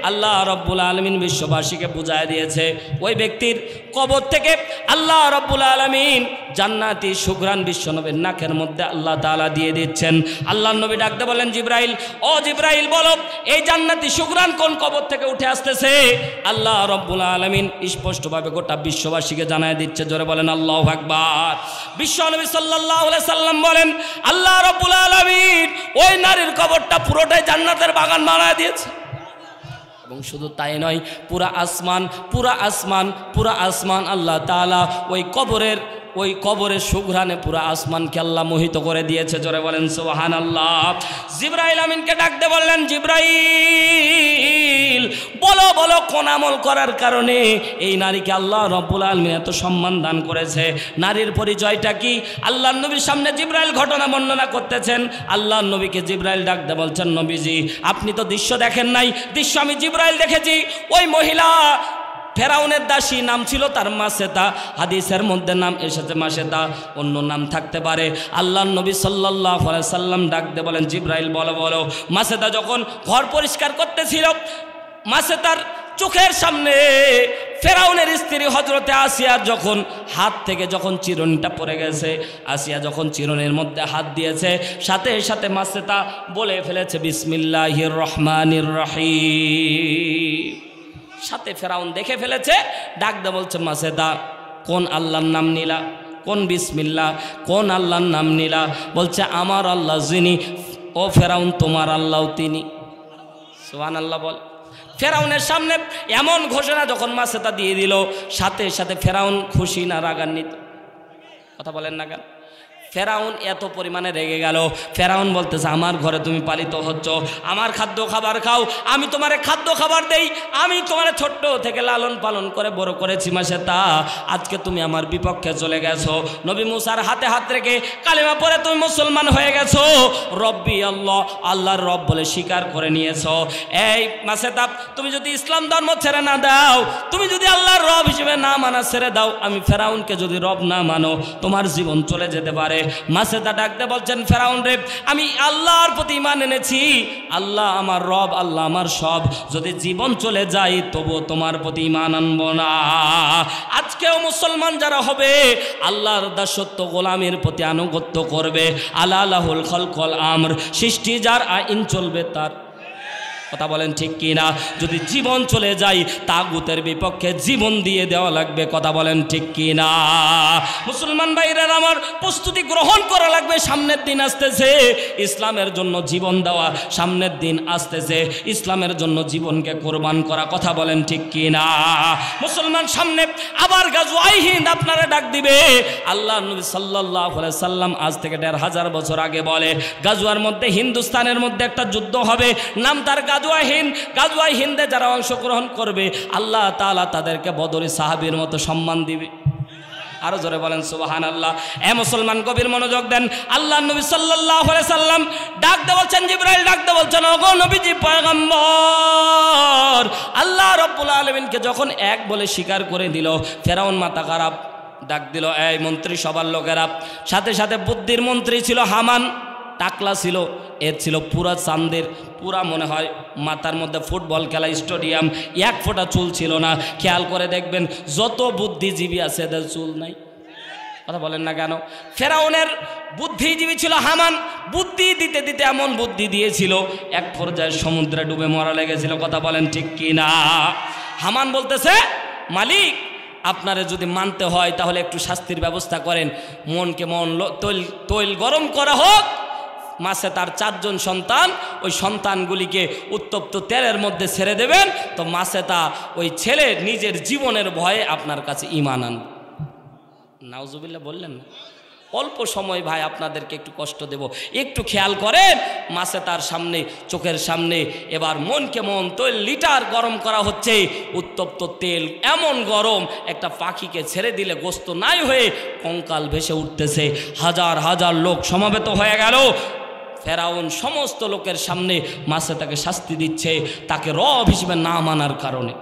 আল্লাহ রাব্বুল আলামিন বিশ্ববাসীকে বুঝায় দিয়েছে ওই ব্যক্তির কবর থেকে আল্লাহ রাব্বুল আলামিন জান্নাতি সুঘ্রাণ বিশ্বনবীর নাকের মধ্যে আল্লাহ তাআলা দিয়ে দিচ্ছেন। আল্লাহর নবী ডাকতে বলেন জিব্রাইল ও জিব্রাইল বলো এই জান্নাতি সুঘ্রাণ কোন কবর থেকে উঠে আসতেছে? আল্লাহ রাব্বুল আলামিন স্পষ্টভাবে গোটা বিশ্ববাসীকে জানায় দিচ্ছে। জোরে বলেন আল্লাহু আকবার। বিশ্বনবী সাল্লাল্লাহু আলাইহি সাল্লাম বলেন আল্লাহ রাব্বুল আলামিন ওই নারীর কবরটা পুরোটাই জান্নাতের বাগান বানায় দিয়েছে। এবং শুধু তাই নয় পুরা আসমান আল্লাহ তাআলা ওই কবরের সুঘ্রাণে পুরা আসমানকে আল্লাহ মোহিত করে দিয়েছে। জোরে বলেন সুবহানাল্লাহ। জিব্রাইল আমিনকে ডাকতে বললেন জিব্রাইল বলো বলো কোন আমল করার কারণে এই নারীকে আল্লাহ রাব্বুল আলামিন এত সম্মান দান করেছে? নারীর পরিচয়টা কি? আল্লাহর নবীর সামনে জিব্রাইল ঘটনা বর্ণনা করতেছেন। আল্লাহর নবীকে জিব্রাইল ডাকতে বলছেন নবীজি আপনি তো দৃশ্য দেখেন নাই, দৃশ্য আমি জিব্রাইল দেখেছি। ওই মহিলা ফেরাউনের দাসী, নাম ছিল তার মাসেতা, হাদিসের মধ্যে নাম এসেছে মাসেতা, অন্য নাম থাকতে পারে। আল্লাহর নবী সাল্লাল্লাহু আলাইহি সাল্লাম ডাকতে বলেন জিব্রাইল বলো বলো। মাসেতা যখন ঘর পরিষ্কার করতেছিল মাসেতার চোখের সামনে ফেরাউনের স্ত্রী হযরতে আসিয়ার যখন হাত থেকে যখন চিরুনিটা পড়ে গেছে, আসিয়া যখন চিরুনির মধ্যে হাত দিয়েছে সাথে সাথে মাসেতা বলে ফেলেছে বিসমিল্লাহির রহমানির রহিম। সাথে ফেরাউন দেখে ফেলেছে, ডাকতে বলছে মাসেদা কোন আল্লাহর নাম নিলা, কোন বিসমিল্লাহ, কোন আল্লাহর নাম নিলা? বলছে আমার আল্লাহ যিনি। ও ফেরাউন তোমার আল্লাহ তিনি। সুবহানাল্লাহ বল। ফেরাউনের সামনে এমন ঘোষণা যখন মাসেদা দিয়ে দিল সাথে সাথে ফেরাউন খুশি না রাগান্বিত? কথা বলেন না কেন? ফেরাউন এত পরিমাণে রেগে গেল। ফেরাউন বলতেছে আমার ঘরে তুমি পালিত হচ্ছ, আমার খাদ্য খাবার খাও, আমি তোমারে খাদ্য খাবার দেই, আমি তোমারে ছোট্ট থেকে লালন পালন করে বড় করেছি মাসেতা, আজকে তুমি আমার বিপক্ষে চলে গেছো, নবী মুসার হাতে হাত রেখে কালেমা পড়ে তুমি মুসলমান হয়ে গেছো, রব্বি আল্লাহ আল্লাহর রব বলে স্বীকার করে নিয়েছো। এই মাসেতা তুমি যদি ইসলাম ধর্ম ছেড়ে না দাও, তুমি যদি আল্লাহর রব হিসেবে না মানা ছেড়ে দাও, আমি ফেরাউনকে যদি রব না মানো তোমার জীবন চলে যেতে পারে। মাসেদা ডাকতে বলছেন ফেরাউন রে আমি আল্লাহর প্রতি ঈমান এনেছি, আল্লাহ আমার রব, আল্লাহ আমার সব, যদি জীবন চলে যায় তবু তোমার প্রতি ঈমান আনবো না। আজকেও মুসলমান যারা হবে আল্লাহর দাসত্ব গোলামের প্রতি আনুগত্য করবে। আলাহুল খলকল আমর, সৃষ্টি যার আইন চলবে তার। কথা বলেন ঠিক কি না? যদি জীবন চলে যায় তাগুতের বিপক্ষে জীবন দিয়ে দেওয়া লাগবে। কথা বলেন ঠিক কি না? মুসলমান ভাইরা আমার প্রস্তুতি গ্রহণ করা লাগবে। সামনের দিন আসতেছে ইসলামের জন্য জীবন দেওয়া, সামনের দিন আসতেছে ইসলামের জন্য জীবনকে কোরবান করা। কথা বলেন ঠিক কি না? মুসলমান সামনে আবার গাজওয়ায়ে হিন্দ আপনারা ডাক দিবে। আল্লাহ নবী সাল্লাল্লাহু আলাইহি সাল্লাম আজ থেকে ১৫০০ বছর আগে বলে গাজওয়ার মধ্যে হিন্দুস্তানের মধ্যে একটা যুদ্ধ হবে, নাম তার গাজওয়ায়ে হিন্দে যারা অংশগ্রহণ করবে আল্লাহ তাআলা তাদেরকে বদরি সাহাবীর মতো সম্মান দিবে। আরো জোরে বলেন সুবহানাল্লাহ। এ মুসলমান গভীর মনোযোগ দেন। আল্লাহ নবী সাল্লাল্লাহু আলাইহি সাল্লাম ডাকতে বলছেন, জিবরাইল ডাকতে বলছেন ওগো নবীজি পয়গম্বর। আল্লাহ রাব্বুল আলামিনকে যখন এক বলে স্বীকার করে দিল, ফেরাউন মাথা খারাপ, ডাক দিল, এই মন্ত্রী সবার লোকেরা। সাথে সাথে বুদ্ধির মন্ত্রী ছিল হামান, টাকলা ছিল, এর ছিল পুরা চাঁদের, পুরা মনে হয় মাথার মধ্যে ফুটবল খেলা স্টেডিয়াম, এক ফোঁটা চুল ছিল না। খেয়াল করে দেখবেন যত বুদ্ধিজীবী আছে এদের চুল নাই। কথা বলেন না কেন? ফেরাউনের বুদ্ধিজীবী ছিল হামান, বুদ্ধি দিতে দিতে এমন বুদ্ধি দিয়েছিল এক পর্যায়ে সমুদ্রে ডুবে মরা লেগেছিল। কথা বলেন ঠিক কি না? হামান বলতেছে, মালিক আপনারে যদি মানতে হয় তাহলে একটু শাস্তির ব্যবস্থা করেন, মনকে মন তৈল গরম করা হোক, মাসে তার 4 জন সন্তান, ওই সন্তানগুলিকে উত্তপ্ত তেলের মধ্যে ছেড়ে দেবেন, তো মাসে তা ওই ছেলে নিজের জীবনের ভয়ে আপনার কাছে ঈমান আনবে। নাউজুবিল্লাহ বললেন না? অল্প সময় ভাই আপনাদেরকে একটু কষ্ট দেব, একটু খেয়াল করেন। মাসে তার সামনে, চোখের সামনে এবার মনকে মন তৈল লিটার গরম করা হচ্ছে, উত্তপ্ত তেল এমন গরম, একটা পাখিকে ছেড়ে দিলে গোস্ত নাই হয়ে কঙ্কাল ভেসে উঠতেছে। হাজার হাজার লোক সমবেত হয়ে গেল। ফেরাউন সমস্ত লোকের সামনে মাসে তাকে শাস্তি দিচ্ছে, তাকে রব হিসেবে না মানার কারণে।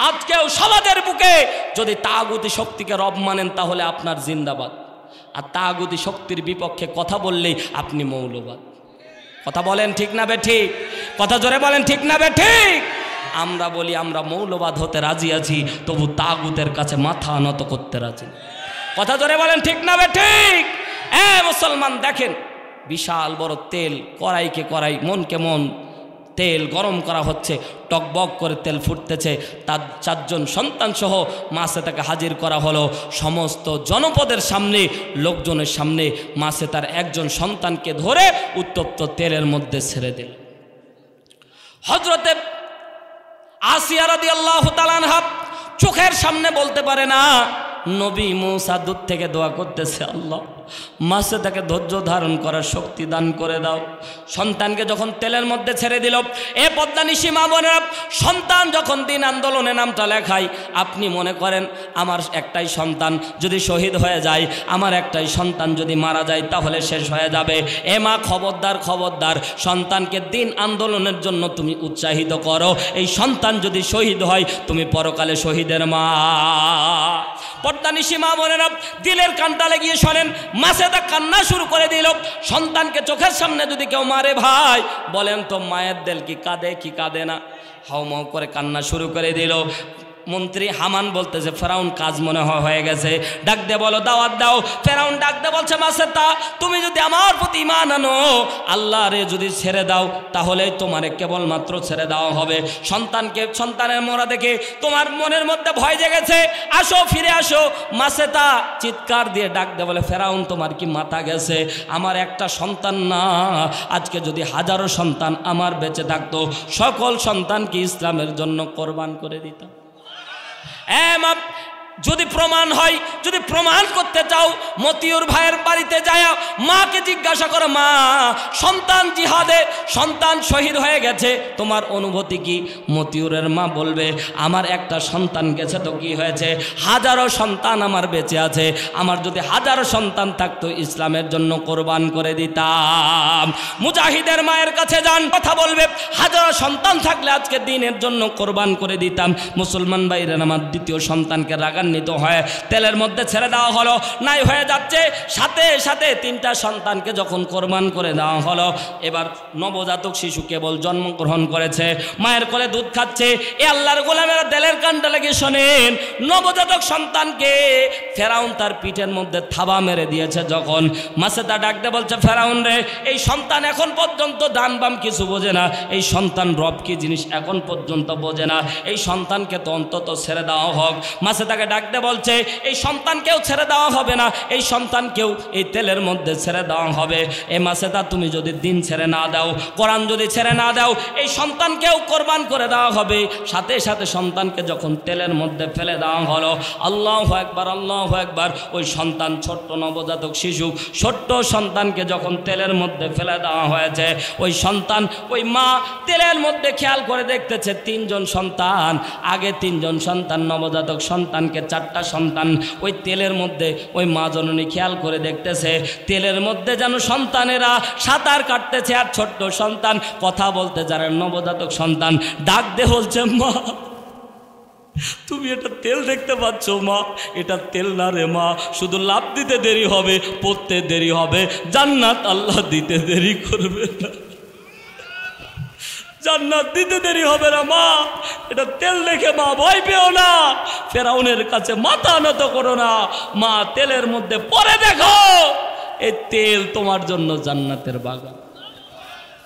আজকেও সমাজের বুকে যদি তাগুতি শক্তিকে রব মানেন তাহলে আপনার জিন্দাবাদ, আর তাগুতি শক্তির বিপক্ষে কথা বললেই আপনি মৌলবাদ। কথা বলেন ঠিক না বেঠিক? কথা জোরে বলেন ঠিক না বেঠিক? আমরা বলি আমরা মৌলবাদ হতে রাজি আছি, তবু তাগুতের কাছে মাথা নত করতে রাজি। কথা জোরে বলেন ঠিক না বেঠিক? মুসলমান দেখেন, বিশাল বড় তেল, কড়াইকে কড়াই, মনকে মন তেল গরম করা হচ্ছে, টকবক করে তেল ফুটতেছে। তার 4 জন সন্তান সহ মাসে তাকে হাজির করা হলো সমস্ত জনপদের সামনে, লোকজনের সামনে। মাসে তার একজন সন্তানকে ধরে উত্তপ্ত তেলের মধ্যে ছেড়ে দিল। হযরতে আসিয়া রাদিয়াল্লাহু তাআলা আনহা চোখের সামনে বলতে পারে না, নবী মুসা দূর থেকে দোয়া করতেছে, আল্লাহ মাসে তাকে ধৈর্য ধারণ করার শক্তি দান করে দাও। সন্তানকে যখন তেলের মধ্যে ছেড়ে দিল, এ পদ্মানিশী মা বোনেরা, সন্তান যখন দিন আন্দোলনে নামটা লেখায়, আপনি মনে করেন আমার একটাই সন্তান যদি শহীদ হয়ে যায়, আমার একটাই সন্তান যদি মারা যায় তাহলে শেষ হয়ে যাবে। এ মা খবরদার, খবরদার, সন্তানকে দিন আন্দোলনের জন্য তুমি উৎসাহিত করো। এই সন্তান যদি শহীদ হয় তুমি পরকালে শহীদের মা। পদ্মানিশী মা বোনেরা দিলের কানটা লাগিয়ে শোনেন। মাসেদা কান্না শুরু করে দিল। সন্তানকে চোখের সামনে যদি কেউ মারে ভাই, বলেন তো মায়ের দিল কি কাঁদে কি কাঁদে না? হাউমাউ করে কান্না শুরু করে দিল। মন্ত্রী হামান বলতেছে, ফেরাউন কাজ মনে হয়ে গেছে, ডাক দে বলো, দাওয়াত দাও। ফেরাউন ডাক দে বলছে, মাসেদা তুমি যদি আমার প্রতি ঈমান আনো, আল্লাহরে যদি ছেড়ে দাও, তাহলেই তোমারে কেবলমাত্র ছেড়ে দেওয়া হবে। সন্তানের মরা দেখে তোমার মনের মধ্যে ভয় জেগেছে, আসো ফিরে আসো। মাসেদা চিৎকার দিয়ে ডাক দে বলে, ফেরাউন তোমার কি মাথা গেছে? আমার একটা সন্তান না, আজকে যদি হাজারো সন্তান আমার বেঁচে থাকতো, সকল সন্তানকে ইসলামের জন্য কোরবান করে দিতাম। যদি প্রমাণ হয়, যদি প্রমাণ করতে চাও, মতিউর ভাইয়ের বাড়িতে যায় মাকে জিজ্ঞাসা করো, মা সন্তান জিহাদে, সন্তান শহীদ হয়ে গেছে, তোমার অনুভূতি কি? মতিউরের মা বলবে, আমার একটা সন্তান গেছে তো কি হয়েছে, হাজারো সন্তান আমার বেঁচে আছে, আমার যদি হাজারো সন্তান থাকতো ইসলামের জন্য কোরবান করে দিতাম। মুজাহিদের মায়ের কাছে যান, কথা বলবে, হাজারো সন্তান থাকলে আজকে দিনের জন্য কোরবান করে দিতাম। মুসলমান ভাইরা আমার দ্বিতীয় সন্তানকে রাগান্বিত হয় তেলের মধ্যে ছেড়ে দেওয়া হলো, নাই হয়ে যাচ্ছে। সাথে সাথে 3টা সন্তানকে যখন কোরবান করে দেওয়া হলো, এবার নবজাতক শিশু কেবল জন্মগ্রহণ করেছে, মায়ের কোলে দুধ খাচ্ছে। এ আল্লাহর গোলামেরা তেলের কানটা লাগিয়ে শোনেন, নবজাতক সন্তানকে ফেরাউন তার পিঠের মধ্যে থাবা মেরে দিয়েছে। যখন মাসেদা ডাকতে বলছে, ফেরাউন রে, এই সন্তান এখন পর্যন্ত ডান বাম কিছু বোঝে না, এই সন্তান রব কি জিনিস এখন পর্যন্ত বোঝে না, এই সন্তানকে তো অন্তত ছেড়ে দেওয়া হোক। মাসেদাকে ডাকতে বলছে, এই সন্তানকেও ছেড়ে দেওয়া হবে না, এই সন্তানকেও এই তেলের মধ্যে ছেড়ে দেওয়া হবে। এ মাসেদা তুমি যদি দিন ছেড়ে না দাও, কোরআন যদি ছেড়ে না দাও, এই সন্তানকেও কোরবান করে দেওয়া হবে। সাথে সাথে সন্তানকে যখন তেলের মধ্যে ফেলে দেওয়া হলো, আল্লাহু আকবার, আল্লাহু আকবার, ওই সন্তান ছোট্ট নবজাতক শিশু, ছোট্ট সন্তানকে যখন তেলের মধ্যে ফেলে দেওয়া হয়েছে, ওই সন্তান, ওই মা তেলের মধ্যে খেয়াল করে দেখতেছে 3 জন সন্তান, আগে 3 জন সন্তান, নবজাতক সন্তানকে 4টা সন্তান, ওই তেলের মধ্যে ওই মা জননী খেয়াল করে দেখতেছে তেলের মধ্যে যেন সন্তানেরা সাঁতার কাটতেছে, আর ছোট্ট সন্তান কথা বলতে জানে, নবজাতক সন্তান ডাক দে বলছে, মা তুমি এটা তেল দেখতে পাচ্ছ মা, এটা তেল না রে মা, শুধু লাভ দিতে দেরি হবে, পড়তে দেরি হবে, জান্নাত আল্লাহ দিতে দেরি করবে না, জান্নাত দিতে দেরি হবে না মা, এটা তেল দেখে মা ভয় পেও না, ফেরাউনের কাছে মাথা নত করো না মা, তেলের মধ্যে পরে দেখো এই তেল তোমার জন্য জান্নাতের বাগান।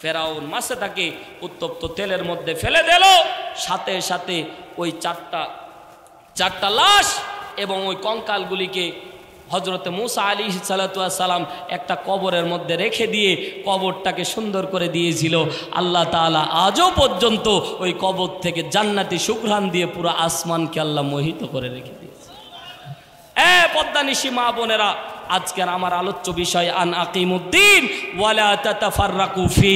ফেরাউন মাসে তাকে উত্তপ্ত তেলের মধ্যে ফেলে দিল, সাথে সাথে ওই চারটা লাশ এবং ওই কঙ্কালগুলিকে হজরতে মুসা আলাইহিস সালাম একটা কবরের মধ্যে রেখে দিয়ে কবরটাকে সুন্দর করে দিয়েছিল। আল্লাহ তাআলা আজও পর্যন্ত ওই কবর থেকে জান্নাতি সুঘ্রাণ দিয়ে পুরো আসমানকে আল্লাহ মোহিত করে রেখে দিয়েছে। পদ্মানিশি মা বোনেরা, আজকের আমার আলোচ্য বিষয় আন আকিমুদ্দিন ওয়ালা তাতাফাররাকু ফি।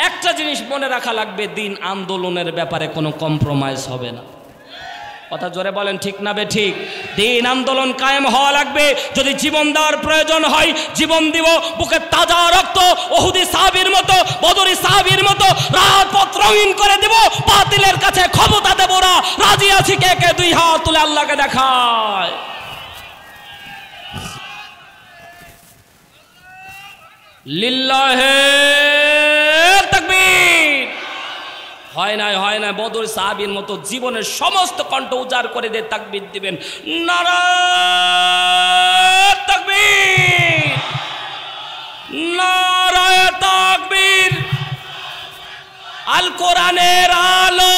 একটা জিনিস মনে রাখা লাগবে, দিন আন্দোলনের ব্যাপারে কোনো কম্প্রোমাইজ হবে না। কথা জোরে বলেন ঠিক না বে ঠিক? দিন আন্দোলন কায়েম হওয়া লাগবে। যদি জীবন দেওয়ার প্রয়োজন হয় জীবন দিব, বুকে তাজা রক্ত ওহুদি সাহাবীর মতো, বদরি সাহাবীর মতো রাজপথ রঙিন করে দিব, বাতিলের কাছে ক্ষমতা দেব না। রাজি আছি কে কে? দুই হাত তুলে আল্লাহকে দেখায়। লিল্লাহে তাকবীর। হয় না বদর সাহাবীর মতো জীবনের সমস্ত কণ্ঠ উজাড় করে দিয়ে তাকবীর দিবেন, নারায়ে তাকবীর, নারায়ে তাকবীর। আল কোরআনের আলো।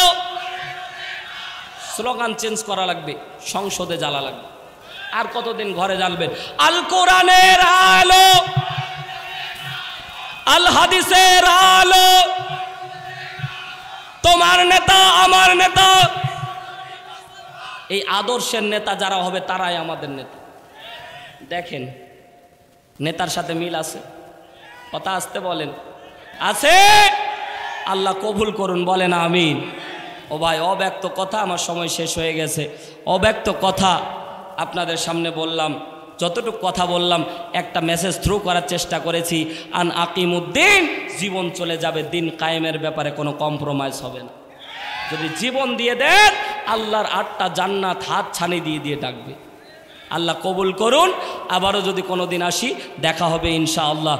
স্লোগান চেঞ্জ করা লাগবে, সংসদে জ্বালা লাগবে। আর কতদিন ঘরে জ্বালবেন? আল কোরআনের আলো, আল হাদিসের আলো। তোমার নেতা আমার নেতা, এই আদর্শের নেতা যারা হবে তারাই আমাদের নেতা। দেখেন নেতার সাথে মিল আছে? কথা আসতে বলেন, আছে? আল্লাহ কবুল করুন, বলেন আমিন। ও ভাই, অব্যক্ত কথা, আমার সময় শেষ হয়ে গেছে। অব্যক্ত কথা আপনাদের সামনে বললাম, যতটুকু কথা বললাম একটা মেসেজ থ্রু করার চেষ্টা করেছি। আন আকিমুদ্দিন, জীবন চলে যাবে, দিন কায়েমের ব্যাপারে কোনো কম্প্রোমাইজ হবে না। যদি জীবন দিয়ে দেন আল্লাহর 8টা জান্নাত হাত ছানি দিয়ে দিয়ে ডাকবে। আল্লাহ কবুল করুন। আবারও যদি কোনো দিন আসি দেখা হবে ইনশাআল্লাহ।